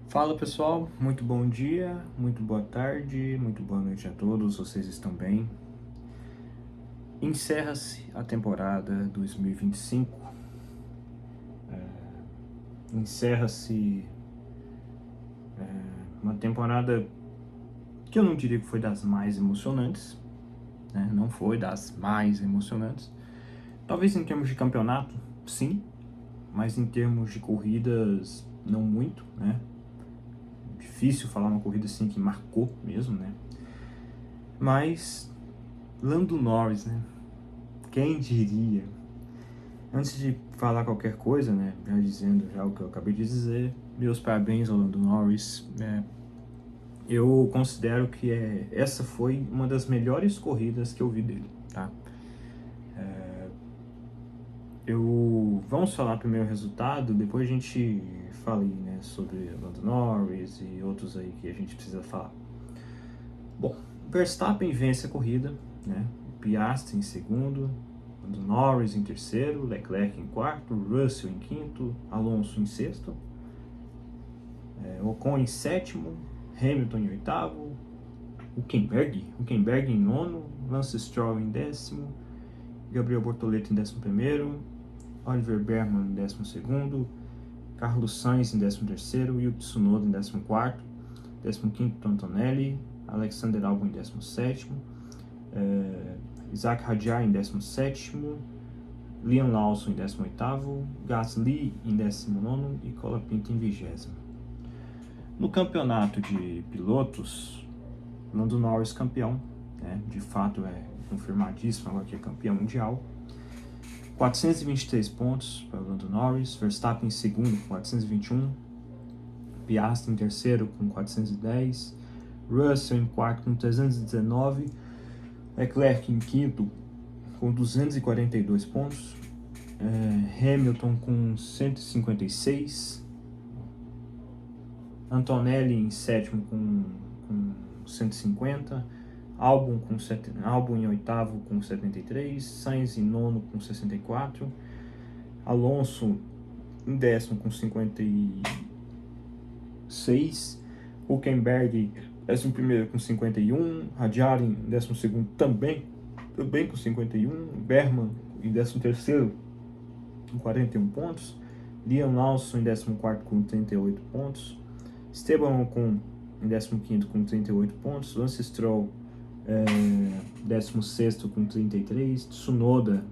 Fala pessoal, muito bom dia, muito boa tarde, muito boa noite a todos, vocês estão bem? Encerra-se a temporada 2025, encerra-se uma temporada que eu não diria que foi das mais emocionantes, né? Não foi das mais emocionantes, talvez em termos de campeonato, sim, mas em termos de corridas, não muito, né? Difícil falar uma corrida assim que marcou mesmo, né? Mas Lando Norris, né? Quem diria? Antes de falar qualquer coisa, né, já dizendo já o que eu acabei de dizer, meus parabéns ao Lando Norris. Eu considero que essa foi uma das melhores corridas que eu vi dele, tá? Vamos falar primeiro o resultado, depois a gente fala aí, né, sobre Lando Norris e outros aí que a gente precisa falar. Bom, Verstappen vence a corrida, né? Piastri em segundo, Lando Norris em terceiro, Leclerc em quarto, Russell em quinto, Alonso em sexto, Ocon em sétimo, Hamilton em oitavo, Hülkenberg em nono, Lance Stroll em décimo, Gabriel Bortoleto em décimo primeiro, Oliver Bergman em décimo segundo, Carlos Sainz em décimo terceiro, Yuki Tsunoda em décimo quarto, décimo quinto Antonelli, Alexander Albon em décimo sétimo, Isaac Hadjar em décimo sétimo, Liam Lawson em 18º, Gasly em 19º e Colapinto em 20º. No campeonato de pilotos, Lando Norris campeão, né? De fato é confirmadíssimo agora que é campeão mundial. 423 pontos para o Lando Norris, Verstappen em segundo com 421, Piastri em terceiro com 410, Russell em quarto com 319, Leclerc em quinto com 242 pontos, Hamilton com 156, Antonelli em sétimo com 150, Albon em oitavo com 73, Sainz em nono com 64, Alonso em décimo com 56, Hülkenberg décimo primeiro com 51, Hadjar em décimo segundo também com 51, Bergman em décimo terceiro com 41 pontos, Liam Lawson em 14º com 38 pontos, Esteban Ocon em 15º com 38 pontos, Lance Stroll 16º com 33, Tsunoda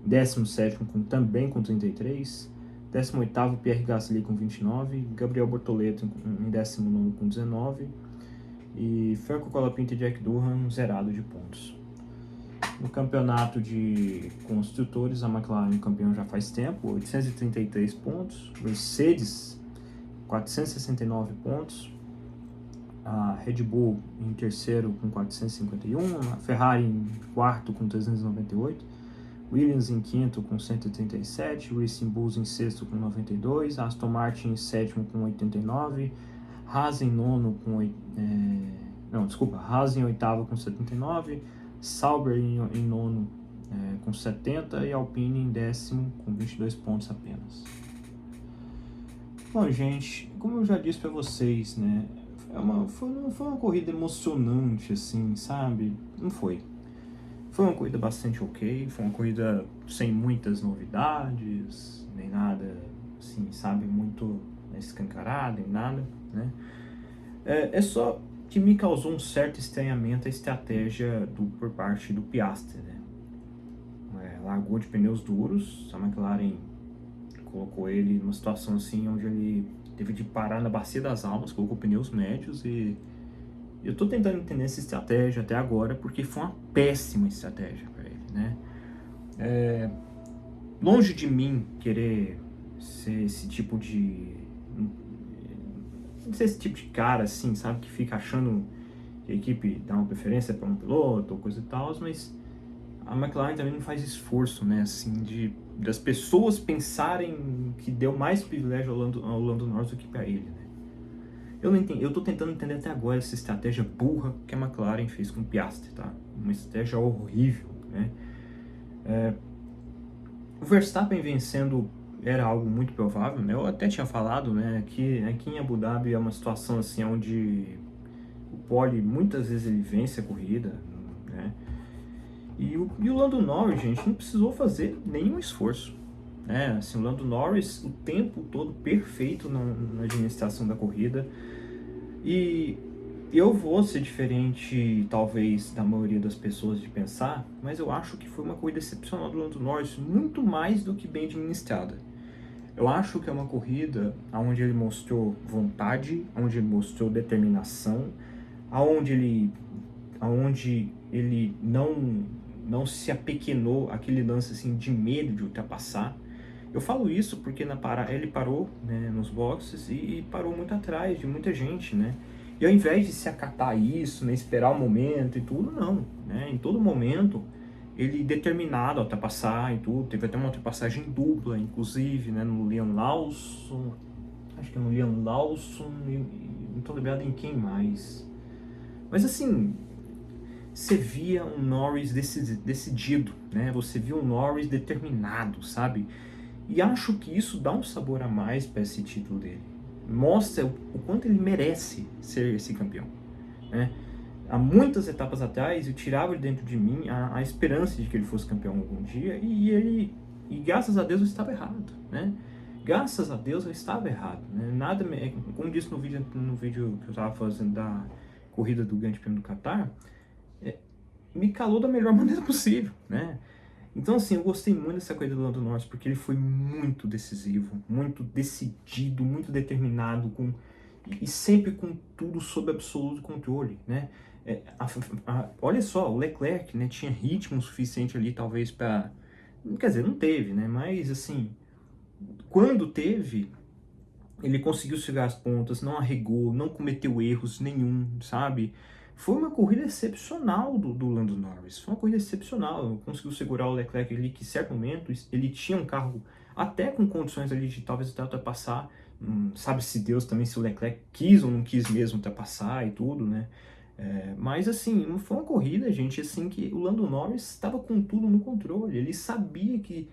em 17º também com 33, 18º Pierre Gasly com 29, Gabriel Bortoleto em 19º com 19 e Franco Colapinto e Jack Durham zerado de pontos. No campeonato de construtores, a McLaren campeão já faz tempo, 833 pontos, Mercedes 469 pontos, a Red Bull em terceiro com 451, a Ferrari em quarto com 398, Williams em quinto com 137, Racing Bulls em sexto com 92, Aston Martin em sétimo com 89, Haas em nono com Haas em oitavo com 79, Sauber em nono com 70 e Alpine em décimo com 22 pontos apenas. Bom, gente, como eu já disse para vocês, né, foi uma corrida emocionante, assim, sabe? Não foi. Foi uma corrida bastante ok, foi uma corrida sem muitas novidades, nem nada, assim, sabe, muito escancarado, nem nada, né? É só que me causou um certo estranhamento a estratégia por parte do Piastri, né? Largou de pneus duros, a McLaren colocou ele numa situação assim onde ele teve de parar na bacia das almas, colocou pneus médios e eu tô tentando entender essa estratégia até agora porque foi uma péssima estratégia para ele, né? Longe de mim querer ser esse tipo de cara assim, sabe, que fica achando que a equipe dá uma preferência para um piloto ou coisa e tal, mas a McLaren também não faz esforço, né, assim, das pessoas pensarem que deu mais privilégio ao Lando Norris do que para ele, né? Eu não entendo, eu tô tentando entender até agora essa estratégia burra que a McLaren fez com o Piastri, tá? Uma estratégia horrível, né? O Verstappen vencendo era algo muito provável, né? Eu até tinha falado, né, que aqui em Abu Dhabi é uma situação assim onde o pole muitas vezes ele vence a corrida, né? E o Lando Norris, gente, não precisou fazer nenhum esforço, né? Assim, o Lando Norris o tempo todo perfeito na administração da corrida. E eu vou ser diferente, talvez, da maioria das pessoas de pensar, mas eu acho que foi uma corrida excepcional do Lando Norris, muito mais do que bem administrada. Eu acho que é uma corrida onde ele mostrou vontade, onde ele mostrou determinação, onde ele não se apequenou aquele lance assim de medo de ultrapassar. Eu falo isso porque ele parou, né, nos boxes e parou muito atrás de muita gente, né? E ao invés de se acatar isso, né, esperar o momento e tudo, não, né? Em todo momento ele determinado a ultrapassar e tudo. Teve até uma ultrapassagem dupla, inclusive, né, no Liam Lawson, acho que é no Liam Lawson, não tô lembrado em quem mais. Mas assim, você via um Norris decidido, né? Você via um Norris determinado, sabe? E acho que isso dá um sabor a mais para esse título dele. Mostra o quanto ele merece ser esse campeão, né? Há muitas etapas atrás eu tirava de dentro de mim a esperança de que ele fosse campeão algum dia e graças a Deus eu estava errado, né? Graças a Deus eu estava errado, né? Nada, como disse no vídeo que eu estava fazendo da corrida do Grande Prêmio do Catar, me calou da melhor maneira possível, né? Então, assim, eu gostei muito dessa corrida do Lando Norris, porque ele foi muito decisivo, muito decidido, muito determinado, e sempre com tudo sob absoluto controle, né? Olha só, o Leclerc, né, tinha ritmo suficiente ali, talvez, para... Quer dizer, não teve, né? Mas, assim, quando teve, ele conseguiu chegar às pontas, não arregou, não cometeu erros nenhum, sabe? Foi uma corrida excepcional do Lando Norris. Foi uma corrida excepcional. Conseguiu segurar o Leclerc ali, que em certo momento ele tinha um carro até com condições ali de talvez até ultrapassar. Sabe-se Deus também se o Leclerc quis ou não quis mesmo ultrapassar e tudo, né? Mas assim, não foi uma corrida, gente, assim, que o Lando Norris estava com tudo no controle. Ele sabia que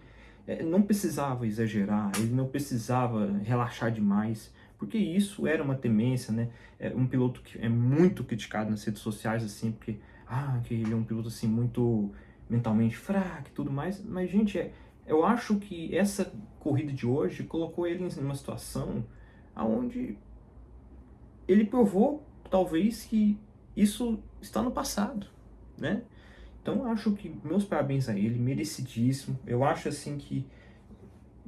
não precisava exagerar, ele não precisava relaxar demais, porque isso era uma temência, né? Um piloto que é muito criticado nas redes sociais, assim, porque que ele é um piloto assim muito mentalmente fraco e tudo mais. Mas, gente, eu acho que essa corrida de hoje colocou ele em uma situação onde ele provou, talvez, que isso está no passado, né? Então, eu acho que meus parabéns a ele, merecidíssimo. Eu acho assim que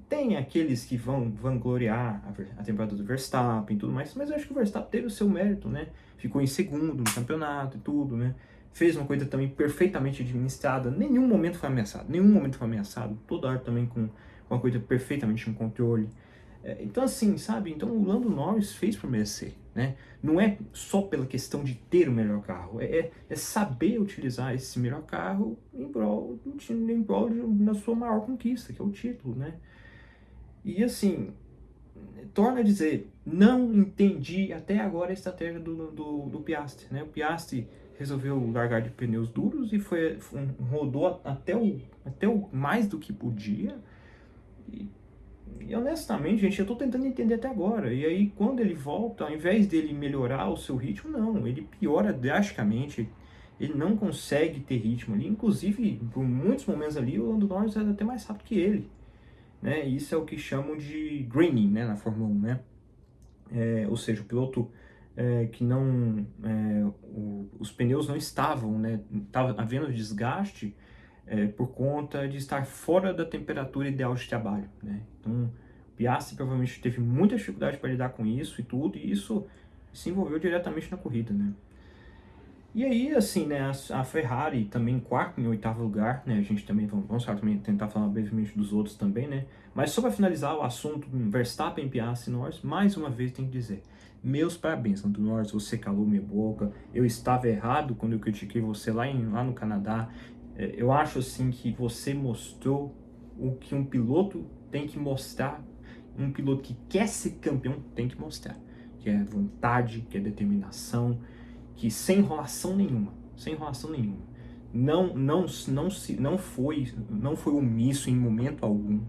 tem aqueles que vão vangloriar a temporada do Verstappen e tudo mais, mas eu acho que o Verstappen teve o seu mérito, né? Ficou em segundo no campeonato e tudo, né? Fez uma coisa também perfeitamente administrada, nenhum momento foi ameaçado, nenhum momento foi ameaçado, toda hora também com uma coisa perfeitamente em controle. Então assim, sabe? Então o Lando Norris fez por merecer, né? Não é só pela questão de ter o melhor carro, é saber utilizar esse melhor carro na sua maior conquista, que é o título, né? E assim, torna a dizer, não entendi até agora a estratégia do Piastri, né? O Piastri resolveu largar de pneus duros e rodou até o mais do que podia. E honestamente, gente, eu tô tentando entender até agora. E aí, quando ele volta, ao invés dele melhorar o seu ritmo, não, ele piora drasticamente. Ele não consegue ter ritmo ali. Inclusive, por muitos momentos ali, o Lando Norris era até mais rápido que ele, né? Isso é o que chamam de greening, né, na Fórmula 1, né? Ou seja, o piloto que não... os pneus não estavam, né? Estava havendo desgaste por conta de estar fora da temperatura ideal de trabalho, né? Então, o Piastri provavelmente teve muita dificuldade para lidar com isso e tudo, e isso se envolveu diretamente na corrida, né? E aí, assim, né, a Ferrari também em quarto e oitavo lugar, né, a gente também, vamos também tentar falar brevemente dos outros também, né, mas só para finalizar o assunto, Verstappen, Piastri e Norris, mais uma vez tenho que dizer, meus parabéns, Lando Norris, você calou minha boca, eu estava errado quando eu critiquei você lá no Canadá, eu acho, assim, que você mostrou o que um piloto tem que mostrar, um piloto que quer ser campeão tem que mostrar, que é vontade, que é determinação, que sem enrolação nenhuma, não foi omisso em momento algum,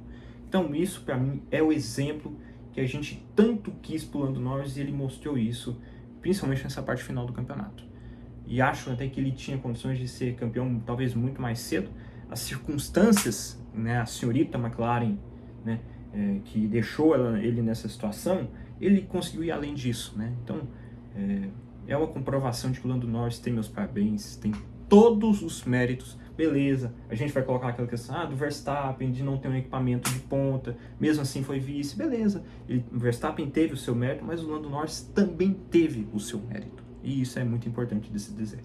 Então isso para mim é o exemplo que a gente tanto quis pro Lando Norris e ele mostrou isso, principalmente nessa parte final do campeonato. E acho até que ele tinha condições de ser campeão talvez muito mais cedo. As circunstâncias, né, a senhorita McLaren, né, que deixou ele nessa situação, ele conseguiu ir além disso, né? Então é uma comprovação de que o Lando Norris tem meus parabéns, tem todos os méritos. Beleza, a gente vai colocar aquela questão do Verstappen, de não ter um equipamento de ponta, mesmo assim foi vice, beleza. O Verstappen teve o seu mérito, mas o Lando Norris também teve o seu mérito. E isso é muito importante de se dizer.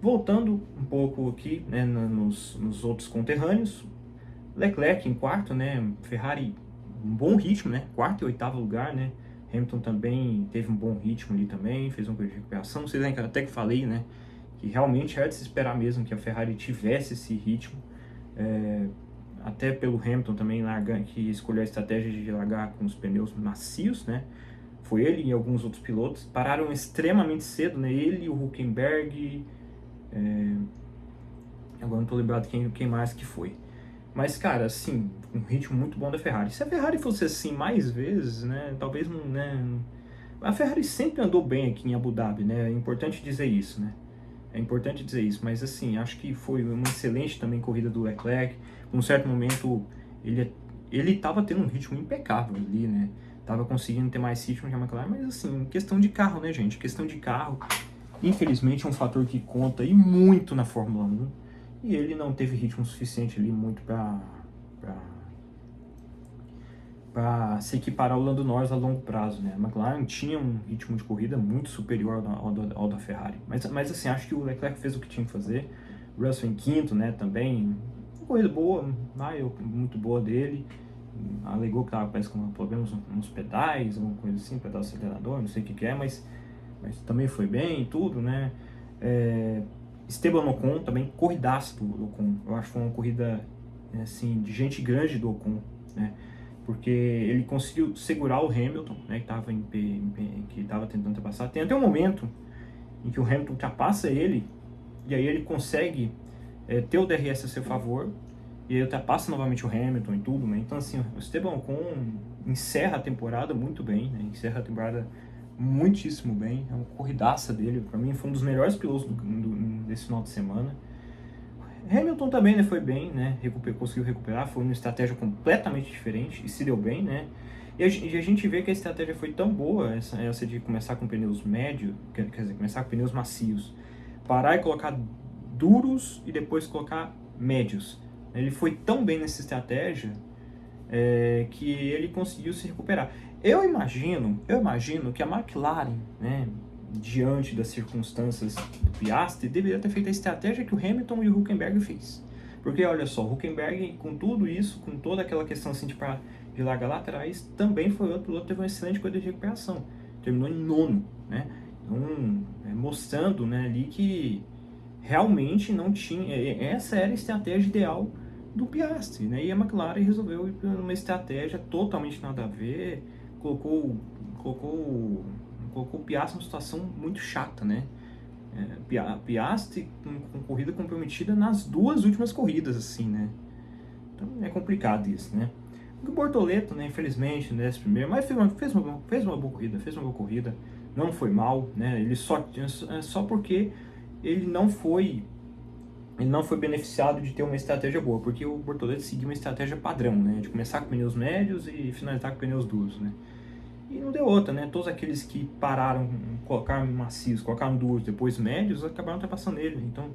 Voltando um pouco aqui, né, nos outros conterrâneos, Leclerc em quarto, né, Ferrari um bom ritmo, né, quarto e oitavo lugar, né, Hamilton também teve um bom ritmo ali também, fez uma coisa de recuperação, vocês até que falei, né, que realmente era de se esperar mesmo que a Ferrari tivesse esse ritmo, até pelo Hamilton também que escolheu a estratégia de largar com os pneus macios, né, foi ele e alguns outros pilotos, pararam extremamente cedo, né, ele, o Hülkenberg, agora não estou lembrado quem mais que foi. Mas, cara, assim, um ritmo muito bom da Ferrari. Se a Ferrari fosse assim mais vezes, né, talvez não, né, a Ferrari sempre andou bem aqui em Abu Dhabi, né, é importante dizer isso, né. É importante dizer isso, mas assim, acho que foi uma excelente também corrida do Leclerc. Num certo momento, ele estava tendo um ritmo impecável ali, né, tava conseguindo ter mais ritmo que a McLaren, mas assim, questão de carro, né, gente, questão de carro, infelizmente é um fator que conta e muito na Fórmula 1, e ele não teve ritmo suficiente ali muito para se equiparar ao Lando Norris a longo prazo, né? A McLaren tinha um ritmo de corrida muito superior ao da Ferrari, mas assim, acho que o Leclerc fez o que tinha que fazer. O Russell em quinto, né, também, uma corrida boa, muito boa dele, alegou que estava parece com problemas nos pedais, alguma coisa assim, pedal acelerador, não sei o que é, mas também foi bem e tudo, né? Esteban Ocon também, corridaço do Ocon. Eu acho que foi uma corrida assim, de gente grande do Ocon, né? Porque ele conseguiu segurar o Hamilton, né, que estava tentando ultrapassar. Tem até um momento em que o Hamilton ultrapassa ele, e aí ele consegue ter o DRS a seu favor, e aí ultrapassa novamente o Hamilton e tudo, né? Então, assim, o Esteban Ocon encerra a temporada muito bem, né? Encerra a temporada muitíssimo bem, é uma corridaça dele, para mim foi um dos melhores pilotos desse final de semana. Hamilton também, né, foi bem, né, conseguiu recuperar, foi uma estratégia completamente diferente e se deu bem, né, e a gente vê que a estratégia foi tão boa, essa de começar com pneus médios, quer dizer, começar com pneus macios, parar e colocar duros e depois colocar médios. Ele foi tão bem nessa estratégia que ele conseguiu se recuperar. Eu imagino que a McLaren, né, diante das circunstâncias do Piastri, deveria ter feito a estratégia que o Hamilton e o Hülkenberg fez. Porque olha só, o Hülkenberg, com tudo isso, com toda aquela questão assim de largar lá atrás, também foi outro piloto que teve uma excelente corrida de recuperação. Terminou em nono, né? Então, mostrando, né, ali que realmente não tinha. Essa era a estratégia ideal do Piastri, né? E a McLaren resolveu ir por uma estratégia totalmente nada a ver, colocou o Piastri numa situação muito chata, né? Piastri com corrida comprometida nas duas últimas corridas, assim, né? Então é complicado isso, né? O Bortoleto, né, infelizmente, né, primeiro, mas fez uma boa corrida, não foi mal, né? Ele só porque ele não foi beneficiado de ter uma estratégia boa, porque o Bortoleto seguiu uma estratégia padrão, né, de começar com pneus médios e finalizar com pneus duros, né? E não deu outra, né? Todos aqueles que pararam, colocaram macios, colocaram duros, depois médios, acabaram ultrapassando ele. Então,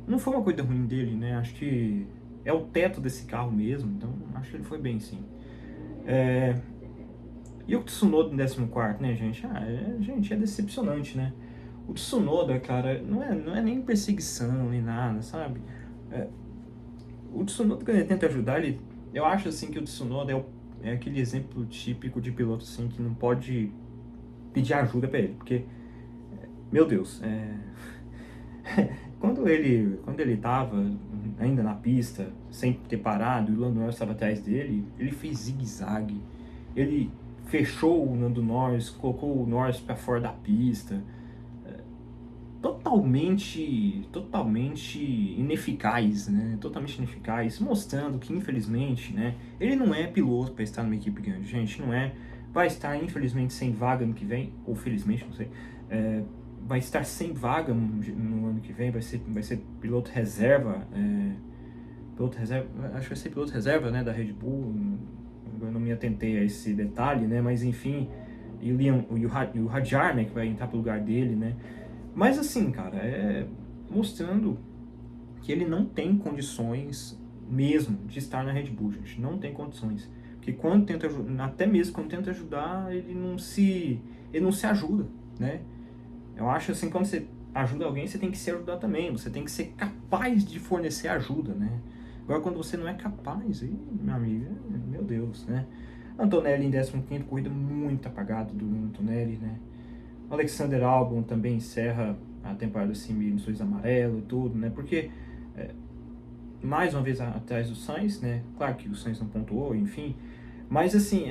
não foi uma coisa ruim dele, né? Acho que é o teto desse carro mesmo, então acho que ele foi bem, sim. E o Tsunoda em 14º, né, gente? Gente, é decepcionante, né? O Tsunoda, cara, não é nem perseguição, nem nada, sabe? O Tsunoda, quando ele tenta ajudar, eu acho, assim, que o Tsunoda é aquele exemplo típico de piloto, assim, que não pode pedir ajuda pra ele, porque, meu Deus, quando ele tava ainda na pista, sem ter parado, e o Lando Norris estava atrás dele, ele fez zigue-zague, ele fechou o Lando Norris, colocou o Norris para fora da pista, totalmente ineficaz, né? Totalmente ineficaz, mostrando que, infelizmente, né, ele não é piloto para estar numa equipe grande, gente, não é. Vai estar, infelizmente, sem vaga ano que vem, ou felizmente, não sei. Vai estar sem vaga no ano que vem, vai ser piloto reserva, acho que vai ser piloto reserva, né, da Red Bull. Eu não me atentei a esse detalhe, né, mas enfim, e o Hadjar, né, que vai entrar pro lugar dele, né. Mas assim, cara, mostrando que ele não tem condições mesmo de estar na Red Bull, gente. Não tem condições. Porque quando tenta, até mesmo quando tenta ajudar, ele não se ajuda, né? Eu acho assim, quando você ajuda alguém, você tem que se ajudar também. Você tem que ser capaz de fornecer ajuda, né? Agora, quando você não é capaz, aí, meu amigo, meu Deus, né? Antonelli em 15º, corrida muito apagada do Antonelli, né? O Alexander Albon também encerra a temporada assim, emissões amarelo e tudo, né? Porque, mais uma vez atrás do Sainz, né? Claro que o Sainz não pontuou, enfim. Mas, assim,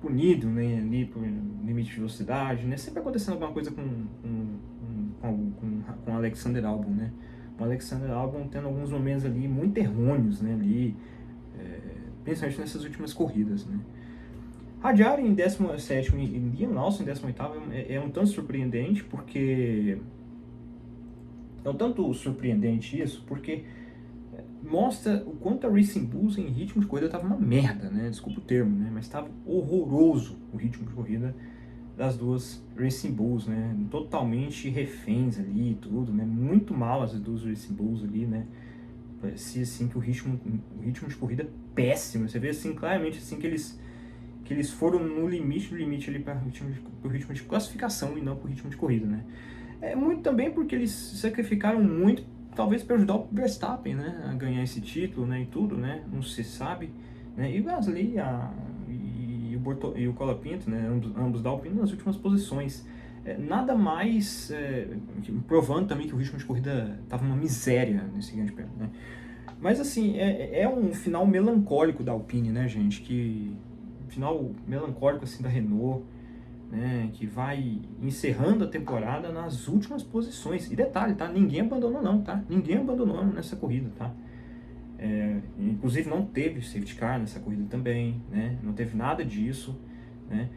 punido, né? Ali por limite de velocidade, né? Sempre acontecendo alguma coisa com o Alexander Albon, né? O Alexander Albon tendo alguns momentos ali muito errôneos, né? Ali, principalmente nessas últimas corridas, né? Hadjar em 17º e Liam Lawson em 18º é um tanto surpreendente, porque... É um tanto surpreendente isso, porque mostra o quanto a Racing Bulls em ritmo de corrida estava uma merda, né? Desculpa o termo, né? Mas estava horroroso o ritmo de corrida das duas Racing Bulls, né? Totalmente reféns ali e tudo, né? Muito mal as duas Racing Bulls ali, né? Parecia assim que o ritmo de corrida péssimo. Você vê assim claramente assim que eles foram no limite do limite ali para o ritmo de classificação e não para o ritmo de corrida, né? É muito também porque eles sacrificaram muito, talvez para ajudar o Verstappen, né, a ganhar esse título, né, e tudo, né, não se sabe, né, e o Gasly e o Colapinto, né, ambos da Alpine nas últimas posições. Nada mais provando também que o ritmo de corrida estava uma miséria nesse grande prêmio, né. Mas assim, é um final melancólico da Alpine, né, gente, que final melancólico assim da Renault, né, que vai encerrando a temporada nas últimas posições. E detalhe, tá? Ninguém abandonou não, tá? Ninguém abandonou nessa corrida, tá? Inclusive não teve safety car nessa corrida também, né? Não teve nada disso, né?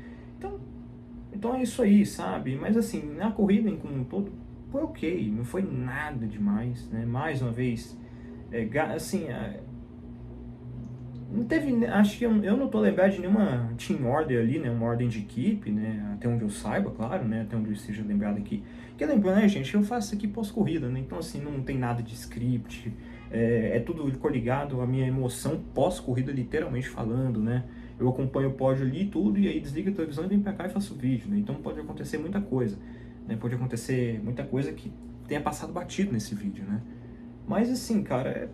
Então é isso aí, sabe? Mas assim, na corrida como um todo, foi ok, não foi nada demais, né? Mais uma vez, assim, não teve, acho que eu não tô lembrado de nenhuma team order ali, né, uma ordem de equipe, né, até onde eu saiba, claro, né, até onde eu esteja lembrado aqui. Porque lembrando, né, gente, eu faço isso aqui pós-corrida, né, então assim, não tem nada de script, é tudo coligado à minha emoção pós-corrida, literalmente falando, né. Eu acompanho o pódio ali e tudo, e aí desliga a televisão e vem pra cá e faço o vídeo, né, então pode acontecer muita coisa, né, pode acontecer muita coisa que tenha passado batido nesse vídeo, né. Mas assim, cara,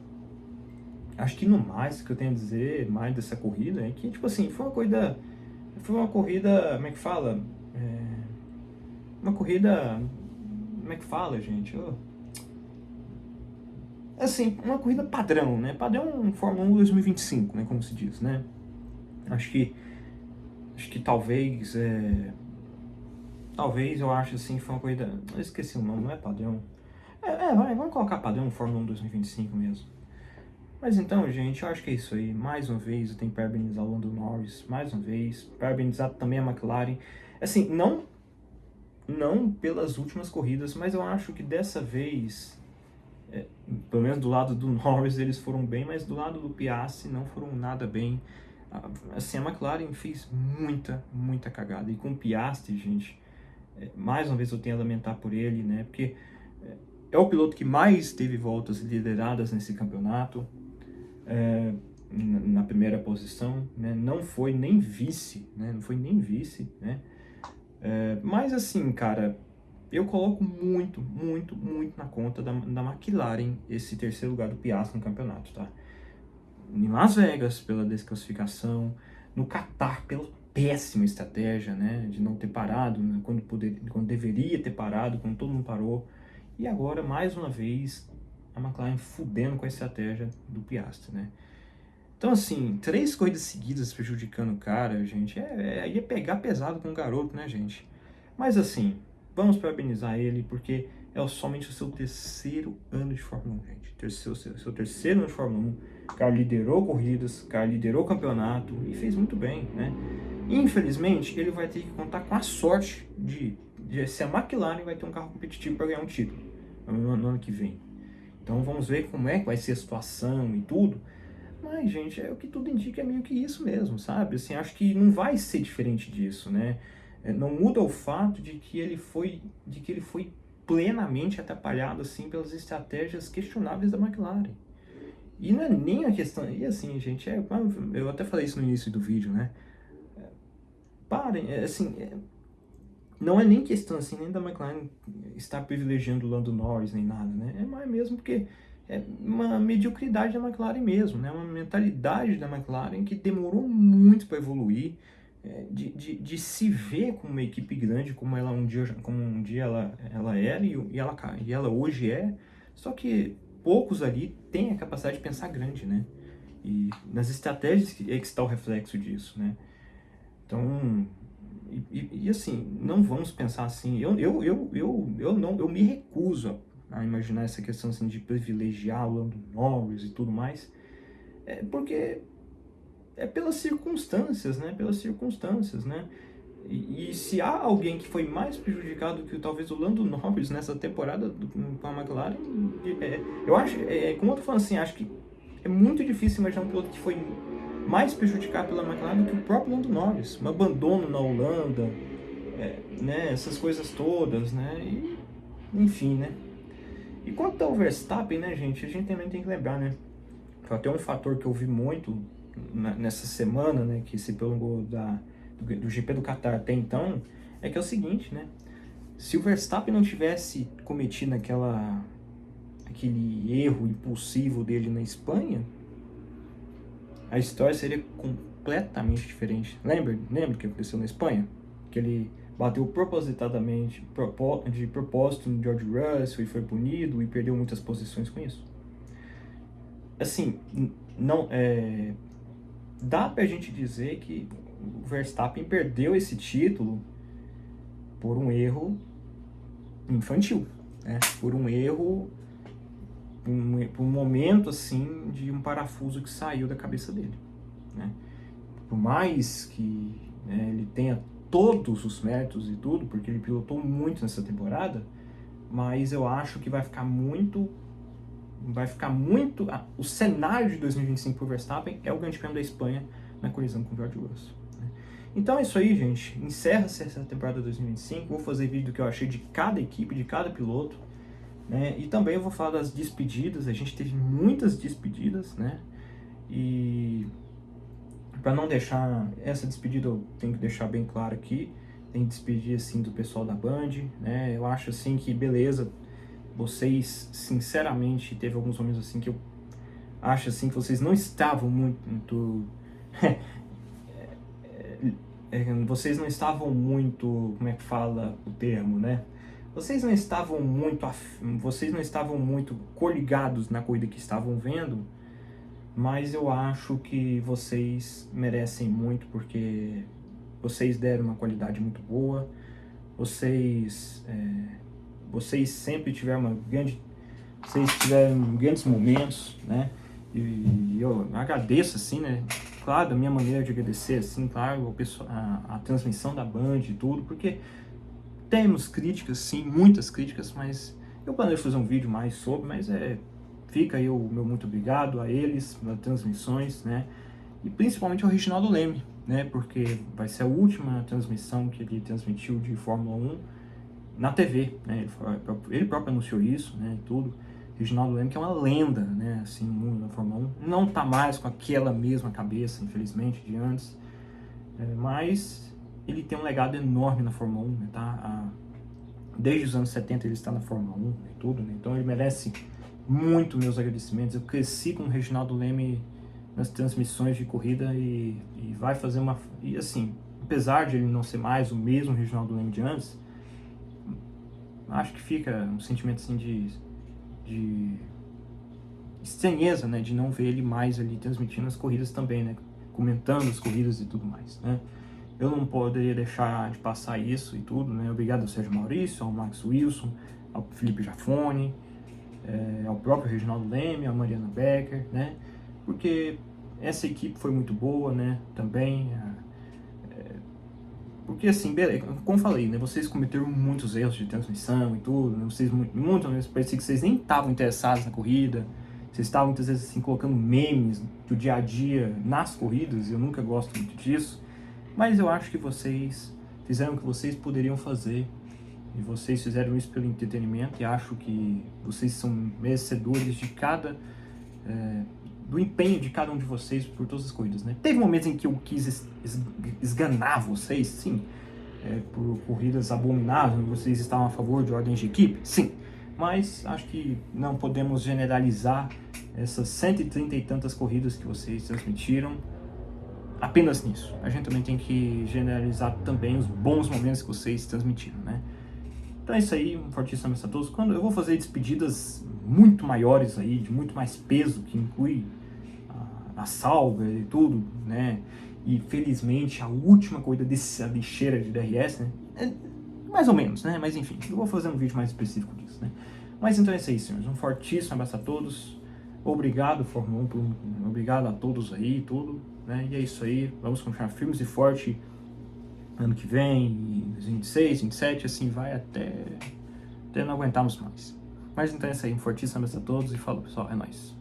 acho que no mais que eu tenho a dizer mais dessa corrida é que, tipo assim, foi uma corrida, como é que fala? Uma corrida, como é que fala, gente? Assim, uma corrida padrão, né? Padrão Fórmula 1 2025, né? Como se diz, né? Acho que talvez eu acho assim, foi uma corrida, eu esqueci o nome, não é padrão. Vamos colocar padrão Fórmula 1 2025 mesmo. Mas então, gente, eu acho que é isso aí. Mais uma vez, eu tenho que parabenizar o Lando Norris. Mais uma vez, parabenizar também a McLaren. Assim, não pelas últimas corridas, mas eu acho que dessa vez, pelo menos do lado do Norris, eles foram bem, mas do lado do Piastri não foram nada bem. Assim, a McLaren fez muita cagada. E com o Piastri, gente, mais uma vez eu tenho a lamentar por ele, né? Porque é o piloto que mais teve voltas lideradas nesse campeonato. Na primeira posição, né? Não foi nem vice, né? Não foi nem vice, né? Mas assim, cara, eu coloco muito na conta da McLaren esse terceiro lugar do Piastri no campeonato, tá? Em Las Vegas pela desclassificação, no Qatar pela péssima estratégia, né? De não ter parado, né? Quando deveria ter parado, quando todo mundo parou, e agora mais uma vez a McLaren fudendo com a estratégia do Piastri, né? Então, assim, 3 corridas seguidas prejudicando o cara, gente, aí é pegar pesado com o garoto, né, gente? Mas, assim, vamos parabenizar ele, porque é somente o seu terceiro ano de Fórmula 1, gente. Seu terceiro ano de Fórmula 1. O cara liderou corridas, o cara liderou campeonato e fez muito bem, né? Infelizmente, ele vai ter que contar com a sorte de se a McLaren vai ter um carro competitivo para ganhar um título no ano que vem. Então vamos ver como é que vai ser a situação e tudo. Mas, gente, é o que tudo indica, é meio que isso mesmo, sabe? Assim, acho que não vai ser diferente disso, né? Não muda o fato de que ele foi plenamente atrapalhado, assim, pelas estratégias questionáveis da McLaren. E não é nem a questão... E assim, gente, eu até falei isso no início do vídeo, né? Parem, assim... não é nem questão, assim, nem da McLaren estar privilegiando o Lando Norris, nem nada, né? É mais mesmo porque é uma mediocridade da McLaren mesmo, né? Uma mentalidade da McLaren que demorou muito para evoluir, de se ver como uma equipe grande, como um dia ela era e ela hoje é, só que poucos ali têm a capacidade de pensar grande, né? E nas estratégias é que está o reflexo disso, né? Então, assim, não vamos pensar assim. Eu me recuso a imaginar essa questão assim, de privilegiar o Lando Norris e tudo mais, porque é pelas circunstâncias, né? Pelas circunstâncias, né? E se há alguém que foi mais prejudicado que talvez o Lando Norris nessa temporada com a McLaren, eu acho, como eu tô falando assim, acho que é muito difícil imaginar um piloto que foi mais prejudicado pela McLaren do que o próprio Lando Norris. Um abandono na Holanda, né, essas coisas todas, né, e, enfim, né. E quanto ao Verstappen, né, gente, a gente também tem que lembrar, né, até um fator que eu vi muito nessa semana, né, que se prolongou do GP do Qatar até então, é que é o seguinte, né, se o Verstappen não tivesse cometido aquele erro impulsivo dele na Espanha, a história seria completamente diferente. Lembra o que aconteceu na Espanha? Que ele bateu propositadamente, de propósito no George Russell e foi punido e perdeu muitas posições com isso. Assim, não dá pra gente dizer que o Verstappen perdeu esse título por um erro infantil, né? Por um erro, por um momento assim de um parafuso que saiu da cabeça dele, né? Por mais que ele tenha todos os méritos e tudo, porque ele pilotou muito nessa temporada, mas eu acho que vai ficar muito o cenário de 2025 para o Verstappen é o Grande Prêmio da Espanha na colisão com o George Russell, né? Então é isso aí, gente. Encerra-se essa temporada 2025. Vou fazer vídeo do que eu achei de cada equipe, de cada piloto, né? E também eu vou falar das despedidas. A gente teve muitas despedidas, né? E para não deixar essa despedida, eu tenho que deixar bem claro aqui, tem que despedir assim do pessoal da Band, né? Eu acho assim que beleza, vocês sinceramente teve alguns momentos assim que eu acho assim que vocês não estavam muito vocês não estavam muito, como é que fala o termo, né? Vocês não estavam muito coligados na corrida que estavam vendo, mas eu acho que vocês merecem muito porque vocês deram uma qualidade muito boa, vocês sempre tiveram grandes momentos, né? E eu agradeço, assim, né? Claro, da minha maneira de agradecer, assim, claro, a transmissão da Band e tudo, porque temos críticas, sim, muitas críticas, mas eu planejo fazer um vídeo mais sobre, mas fica aí o meu muito obrigado a eles, nas transmissões, né? E principalmente ao Reginaldo Leme, né? Porque vai ser a última transmissão que ele transmitiu de Fórmula 1 na TV, né? Ele próprio anunciou isso, né? E tudo. Reginaldo Leme, que é uma lenda, né? Assim, no mundo da Fórmula 1. Não tá mais com aquela mesma cabeça, infelizmente, de antes. Mas ele tem um legado enorme na Fórmula 1, né? Desde os anos 70 ele está na Fórmula 1 e tudo, né? Então ele merece muito meus agradecimentos. Eu cresci com o Reginaldo Leme nas transmissões de corrida e vai fazer uma... E assim, apesar de ele não ser mais o mesmo Reginaldo Leme de antes, acho que fica um sentimento assim de estranheza, né, de não ver ele mais ali transmitindo as corridas também, né, comentando as corridas e tudo mais, né. eu não poderia deixar de passar isso e tudo, né? Obrigado ao Sérgio Maurício, ao Max Wilson, ao Felipe Jafone, ao próprio Reginaldo Leme, à Mariana Becker, né? Porque essa equipe foi muito boa, né? Também, porque assim, como falei, né? Vocês cometeram muitos erros de transmissão e tudo, né? Vocês muitas vezes parecia que vocês nem estavam interessados na corrida, vocês estavam muitas vezes assim colocando memes do dia a dia nas corridas, e eu nunca gosto muito disso, mas eu acho que vocês fizeram o que vocês poderiam fazer, e vocês fizeram isso pelo entretenimento, e acho que vocês são merecedores de do empenho de cada um de vocês por todas as corridas, né? Teve momentos em que eu quis esganar vocês, sim, por corridas abomináveis, vocês estavam a favor de ordens de equipe, sim, mas acho que não podemos generalizar essas 130 e tantas corridas que vocês transmitiram apenas nisso. A gente também tem que generalizar também os bons momentos que vocês transmitiram, né? Então é isso aí, um fortíssimo abraço a todos. Quando eu vou fazer despedidas muito maiores aí, de muito mais peso, que inclui a Sauber e tudo, né? E felizmente a última corrida dessa lixeira de DRS, né? Mais ou menos, né? Mas enfim, eu vou fazer um vídeo mais específico disso, né? Mas então é isso aí, senhores. Um fortíssimo abraço a todos. Obrigado, Fórmula 1, obrigado a todos aí, tudo, né? E é isso aí. Vamos continuar firmes e fortes ano que vem, 2026, 27, assim vai até não aguentarmos mais. Mas então é isso aí. Um fortíssimo abraço a todos e falou, pessoal. É nóis.